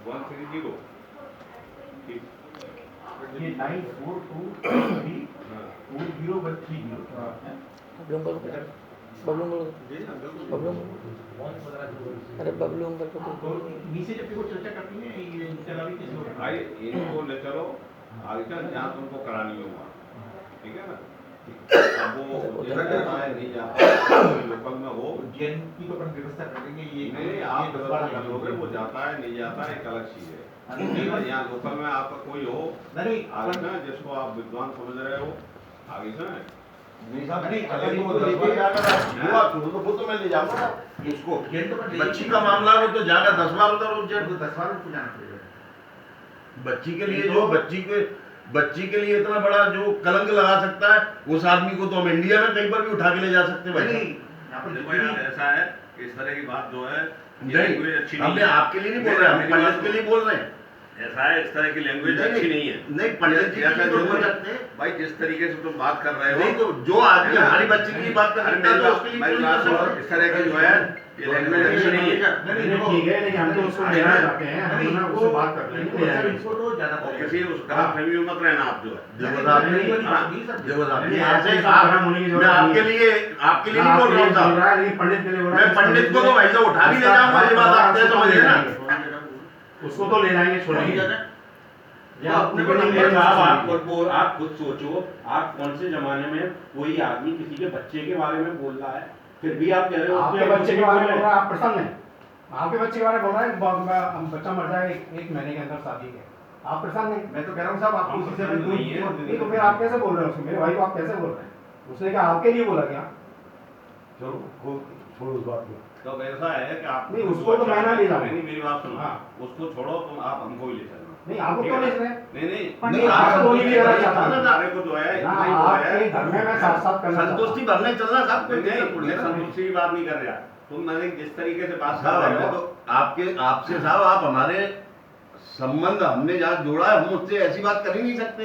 130 ठीक ये 94234030 बबलू अंकल को बबलू अंकल बबलू अरे बबलू अंकल को तो नीचे जब वो चर्चा करती है ये चलावी कैसे होगा भाई इनको ले चलो आगे का जहाँ तुमको करानी हो वहाँ ठीक है ना अब वो जाता है नहीं जाता है लोकल में हो जैन की तो अपन व्यवस्था कर देंगे ये नहीं आप व्यवस्था कर लोगे वो जाता है नहीं जाता है एक अलग चीज है यहाँ लोकल में आपका कोई हो नहीं आगे ना जिसको आप विद्वान समझ रहे हो आगे से नहीं अगर वो लेके हुआ शुरू तो वो तो मैं ले जाऊंगा इसको जैन तो अपन बच्ची का मामला हो तो जाएगा 10 बार उधर उस जेल 10 बार उसको जाना पड़ेगा बच्ची के लिए जो बच्ची के लिए इतना बड़ा जो कलंक लगा सकता है उस आदमी को तो हम इंडिया में कहीं पर भी उठा के ले जा सकते हैं भाई यहाँ पर देखो यार ऐसा है इस तरह की बात जो है नहीं अच्छी हमने आपके लिए नहीं बोल रहे हम पंडित के लिए बोल रहे हैं ऐसा है इस तरह की लैंग्वेज अच्छी नहीं है नहीं पंडित जी ऐसा तो जो बोल सकते हैं भाई जिस तरीके से तुम बात कर रहे हो नहीं तो जो आदमी हमारी बच्ची के लिए बात कर सकता है तो उसके लिए क्यों नहीं कर सकते? इस तरह की जो है ये लैंग्वेज अच्छी नहीं है ठीक है लेकिन हम तो उसको लेना चाहते हैं हम ना उससे बात कर लेंगे इसको तो ज्यादा और किसी उस गलत फहमी में मत रहना आप जो है जबरदस्ती ऐसे मैं आपके लिए नहीं बोल रहा हूँ साहब पंडित के लिए बोल रहा मैं पंडित को तो वैसा उठा भी ले जाऊंगा ये बात आप तय समझिए ना उसको तो ले जाएंगे छोड़ेंगे आप खुद सोचो आप कौन से जमाने में कोई आदमी किसी के बच्चे के बारे में बोल रहा है फिर भी आप कह रहे हो आपके बच्चे के बारे में बोल रहा है आप प्रसन्न हैं आपके बच्चे के बारे में बोल रहा है बच्चा मर जाए एक महीने के अंदर शादी के आप प्रसन्न हैं मैं तो कह रहा हूँ साहब आपको उसी से नहीं तो फिर आप कैसे बोल रहे हो मेरे भाई को आप कैसे बोल रहे हैं उसने क्या आपके लिए बोला क्या चलो छोड़ो उस बात को तो ऐसा है कि आप नहीं, उसको तो मैं ना ले जाऊं। नहीं मेरी बात सुनो हाँ। उसको छोड़ो तुम आप हमको ही ले चलना नहीं आपको क्यों ले चले नहीं आप तो नहीं लेना चाहता हमारे को जो है आपके घर में मैं साथ साथ करना संतुष्टि भरने चलना साहब कोई नहीं संतुष्टि की बात नहीं कर रहा तुम मैंने जिस तरीके से बात कर साहब रहे हमें हो तो आपसे साहब आप हमारे संबंध हमने जहाँ जोड़ा है हम उससे ऐसी बात कर ही नहीं सकते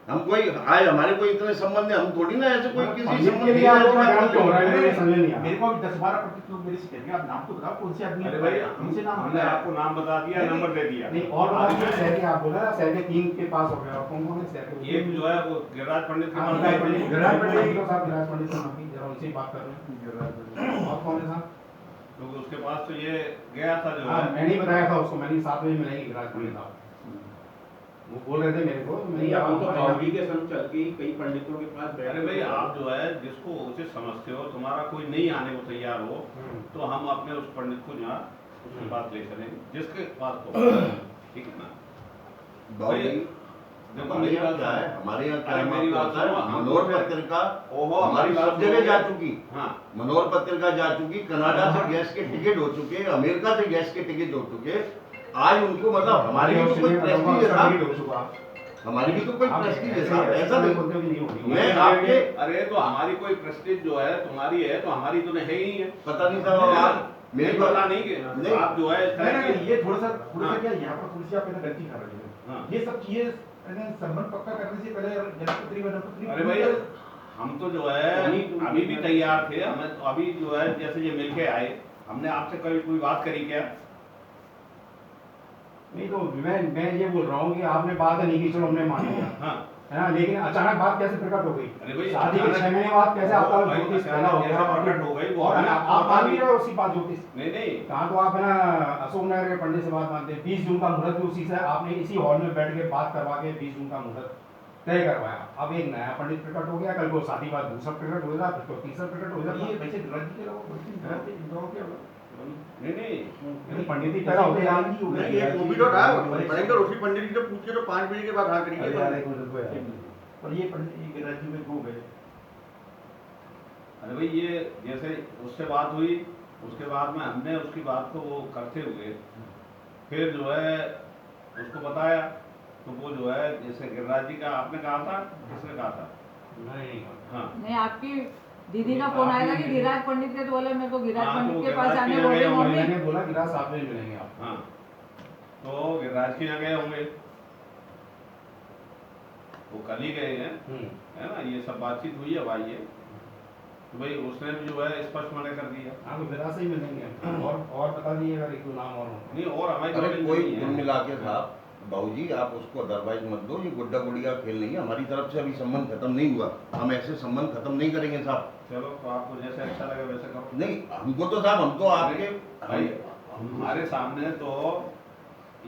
हम कोई आए हमारे कोई इतने संबंध है हम थोड़ी ना ऐसे कोई किसी संबंध के लिए आप लोग काम क्यों हो रहा है मेरे समझ नहीं आ मेरे को 10-12% लोग मेरे से कहेंगे आप नाम तो बताओ कौन से आदमी अरे भाई हमसे नाम हमने आपको नाम बता दिया नंबर दे दिया नहीं और बताइए शहर के आप बोला शहर के 3 के पास हो गया कौन कौन है शहर के एक जो है वो गिरिराज पंडित के नाम गिरिराज पे पंडित गिरिराज पंडित साहब गिरिराज पंडित साहब जरा उनसे बात कर रहे हैं और कौन है साहब क्योंकि उसके पास तो ये गया था जो हाँ है मैंने ही बताया था उसको मैंने 7 बजे मिलेंगे गिरिराज पंडित साहब वो बोल रहे थे मेरे को नहीं आप तो बावड़ी के संग चल के कई पंडितों के पास अरे भाई आप जो है जिसको उचित समझते हो तुम्हारा कोई नहीं आने को तैयार हो तो हम अपने उस पंडित को जो है उसके पास ले चलेंगे जिसके पास तो ठीक है ना बावड़ी देखो हमारे मेरी यहाँ बात क्या है सुनो। हमारे यहाँ अरे मेरी बात क्या सुनो, है हम मनोहर तो पत्रिका ओहो हमारी बात सब जगह सुनो। जा चुकी हाँ मनोहर पत्रिका जा चुकी कनाडा से गैस के टिकट हो चुके अमेरिका से गैस के टिकट हो चुके आज उनको मतलब हमारी भी तो कोई प्रेस्टीज है साहब हमारी भी तो कोई प्रेस्टीज है साहब ऐसा नहीं मैं आपके अरे तो हमारी कोई प्रेस्टीज जो है तुम्हारी है तो हमारी तो है ही नहीं है पता नहीं साहब आप मेरे मेरे पता को नहीं कि नहीं। आप जो है इस तरह की ये थोड़ा सा हाँ। क्या यहाँ पर थोड़ी सी आप गलती कर रहे हाँ। हो ये सब चीजें संबंध पक्का करने से पहले जनपत्री वनपत्री अरे भाई हम तो जो है अभी भी तैयार थे हमें तो अभी जो है जैसे ये मिलके आए हमने आपसे कभी कोई बात करी क्या नहीं तो मैं ये बोल रहा हूँ कि आपने बात नहीं की चलो हमने मान लिया हाँ है ना लेकिन अचानक बात कैसे प्रकट हो गई अरे भाई शादी के 6 महीने बाद कैसे आपका भाई, ज्योतिष अचानक पैदा हो कैसे गया प्रकट हो गई, वो और हमें आप मान भी रहे हो उसी बात ज्योतिष नहीं नहीं कहाँ तो आप है ना अशोक नगर के पंडित से बात मानते हैं 20 जून का मुहूर्त भी उसी से आपने इसी हॉल में बैठ के बात करवा के 20 जून का मुहूर्त तय करवाया अब एक नया पंडित प्रकट हो गया कल को शादी बाद दूसरा प्रकट होगा फिर तो तीसरा प्रकट हो जाएगा ये वैसे राज्य के लोग नहीं नहीं पंडित ही पैदा होते हैं नहीं ये वो भी तो था भयंकर उसी पंडित जी से पूछ के तो 5 बजे के बाद हाँ करेंगे और ये पंडित राज्य में हो गए अरे भाई ये जैसे उससे बात हुई उसके बाद में हमने उसकी बात को वो करते हुए फिर जो है उसको बताया तो वो जो है जैसे गिरिराज जी का आपने कहा था किसने कहा था हाँ नहीं आपकी दीदी का फोन आया था कि गिरिराज पंडित के तो बोले मेरे को गिरिराज हाँ, पंडित तो के पास गिरिराज जाने की बोले जगह मम्मी मैंने बोला गिरा साथ में मिलेंगे आप हाँ तो गिरिराज की जगह होंगे वो कल ही गए हैं है ना ये सब बातचीत हुई अब आइए तो भाई उसने भी जो है स्पष्ट मना कर दिया। हाँ तो विरासत ही मिलेंगे और बता दिए अगर एक दो नाम और हों। नहीं और हमारी अरे knowledge कोई नहीं है। कुल मिला के साहब बाबूजी आप उसको अदरवाइज मत दो, ये गुड्डा गुड़िया खेल नहीं है, हमारी तरफ से अभी संबंध खत्म नहीं हुआ, हम ऐसे संबंध खत्म नहीं करेंगे साहब। चलो तो आपको जैसे अच्छा लगे वैसे करो। नहीं हमको तो साहब हम तो आपके भाई हमारे सामने तो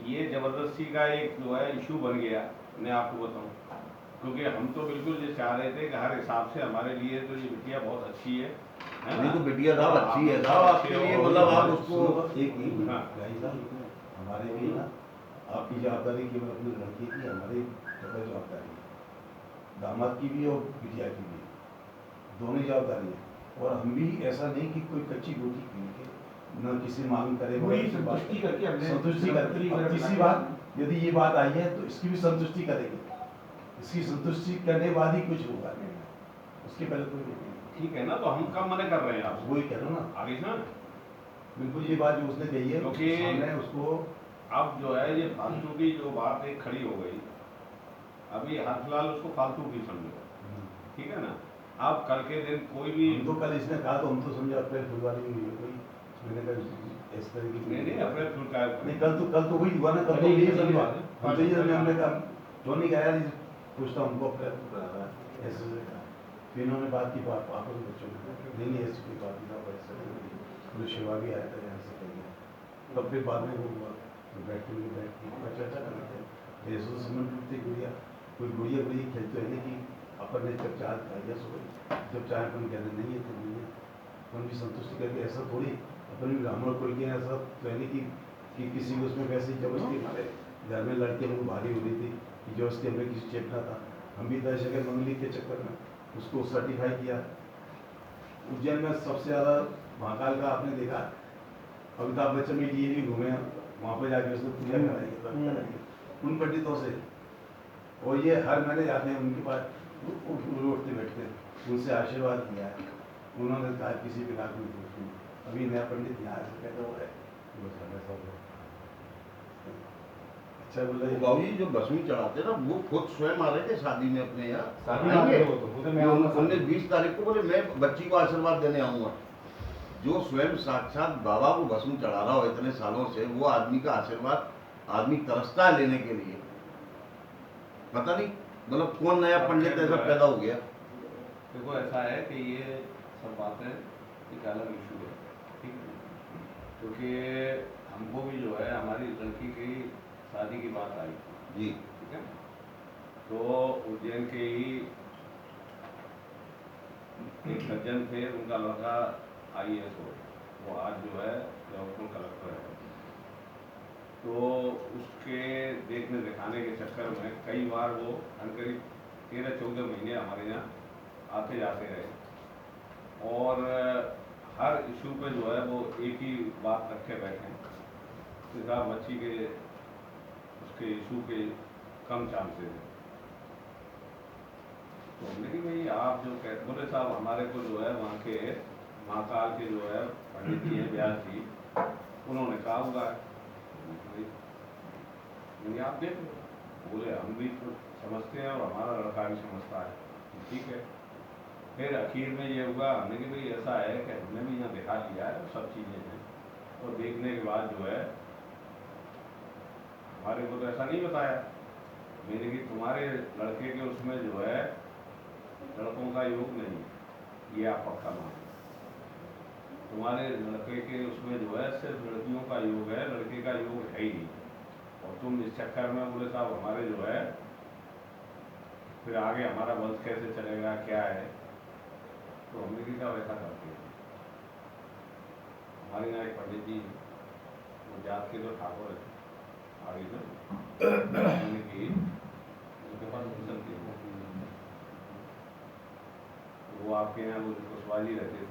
ये जबरदस्ती का एक जो है इशू बन गया, मैं आपको बताऊं, क्योंकि हम तो बिल्कुल ये चाह रहे थे कि हर हिसाब से हमारे लिए तो ये बिटिया बहुत अच्छी है नहीं ना? तो बिटिया साहब अच्छी है साहब आपके लिए, मतलब आप उसको एक ही हाँ। गाई साहब, हमारे लिए ना आपकी जवाबदारी केवल अपनी लड़की की, हमारी डबल जवाबदारी है, दामाद की भी और बिटिया की भी, दोनों जवाबदारी है। और हम भी ऐसा नहीं कि कोई कच्ची रोटी पी के न किसी मांग करे पूरी वगैरह से बात संतुष्टि करके हमने संतुष्टि करके अब किसी बात यदि ये बात आई है तो इसकी भी संतुष्टि करेंगे, इसकी संतुष्टि करने बाद ही कुछ होगा, उसके पहले कोई नहीं। ठीक है ना, तो हम कब मना कर रहे हैं आपको वही कह रहा हूँ ना, आगे ना? बिल्कुल ये बात जो उसने कही है क्योंकि हमने उसको अब जो है ये फालतू की जो बात एक खड़ी हो गई, अभी हाल फिलहाल उसको फालतू की समझो, ठीक है ना? अब कल के दिन कोई भी हम तो कल इसने कहा तो हम तो समझे अप्रैल फुल वाली नहीं हुई कोई, मैंने कहा इस तरह की नहीं अप्रैल फूल का नहीं, कल तो वही हुआ ना, कल तो यही समझा हम तो ये हमने कहा जोनी कहा यार कुछ तो हमको अप्रैल फुल करा रहा है ऐसे से कहा, फिर इन्होंने बात की बात आपस में बच्चों में नहीं ऐसी कोई बात नहीं था, ऐसे पूरे शिवा भी आया था यहाँ से कहीं, तब फिर बाद में वो हुआ तो बैठ के चर्चा कर रहे थे ऐसे तो समझ टूटती गुड़िया, कोई गुड़िया गुड़िया खेलते है ना कि अपन ने जब चाय खाई सो जब चाय अपन कहते नहीं है तो नहीं है, अपन भी संतुष्टि करके ऐसा थोड़ी अपन भी ब्राह्मण खोल के ऐसा तो है नहीं कि किसी को उसमें वैसे ही जबरदस्ती हमारे घर में लड़के हमको भारी हो रही थी कि जो उसके हमें किसी चेपना था, हम भी दस जगह मंगली के चक्कर में उसको सर्टिफाई किया। उज्जैन में सबसे ज़्यादा महाकाल का आपने देखा, अमिताभ बच्चन में ये भी घूमे वहाँ पर जाके उसने पूजा कराई उन पंडितों से, और ये हर महीने जाते हैं उनके पास, उठते बैठते हैं, उनसे आशीर्वाद किया है, उन्होंने कहा किसी भी लाख में पूछूँ, अभी नया पंडित यहाँ से कहता हुआ है अच्छा बोला वो बाबूजी जो भस्मी चढ़ाते ना वो खुद स्वयं आ रहे थे शादी में अपने यहाँ, शादी में आ रहे हो तो खुद मैं आऊंगा उन्होंने 20 तारीख को बोले मैं बच्ची को आशीर्वाद देने आऊंगा, जो स्वयं साक्षात बाबा को भस्म चढ़ा रहा हो इतने सालों से, वो आदमी का आशीर्वाद आदमी तरसता है लेने के लिए, पता नहीं मतलब कौन नया पंडित ऐसा पैदा हो गया। देखो ऐसा है कि ये सब बातें एक अलग इशू है, ठीक है, क्योंकि हमको भी जो है हमारी लड़की की शादी की बात आई जी ठीक है, तो उज्जैन के ही एक सज्जन थे, उनका लड़का IAS हो, वो आज जो है जबलपुर कलेक्टर है, तो उसके देखने दिखाने के चक्कर में कई बार वो करीब 13-14 महीने हमारे यहाँ आते जाते रहे, और हर इशू पे जो है वो एक ही बात रखे बैठे कि साहब बच्ची के उसके इशू के कम चांसेस हैं। तो हमने कि भाई आप जो कहते बोले साहब हमारे को जो है वहाँ के महाकाल के जो है पंडित जी हैं व्यास जी, उन्होंने कहा होगा नहीं आप देख लो, बोले हम भी तो समझते हैं और हमारा लड़का भी समझता है, ठीक है। फिर आखिर में ये हुआ हमने कि भाई ऐसा है कि हमने भी यहाँ दिखा लिया है सब चीज़ें हैं, और देखने के बाद जो है हमारे को तो ऐसा नहीं बताया, मैंने कि तुम्हारे लड़के के उसमें जो है लड़कों का योग नहीं, ये आप पक्का मानो, तुम्हारे लड़के के उसमें जो है सिर्फ लड़कियों का योग है, लड़के का योग है ही नहीं, और तुम इस चक्कर में बोले साहब हमारे जो है फिर आगे हमारा वंश कैसे चलेगा क्या है, तो हमने भी क्या वैसा करते हैं। हमारे यहाँ एक पंडित जी वो जात के जो ठाकुर है आगे जो की उनके पास मिशन थी, वो आपके यहाँ वो कुशवाहा जी रहते थे,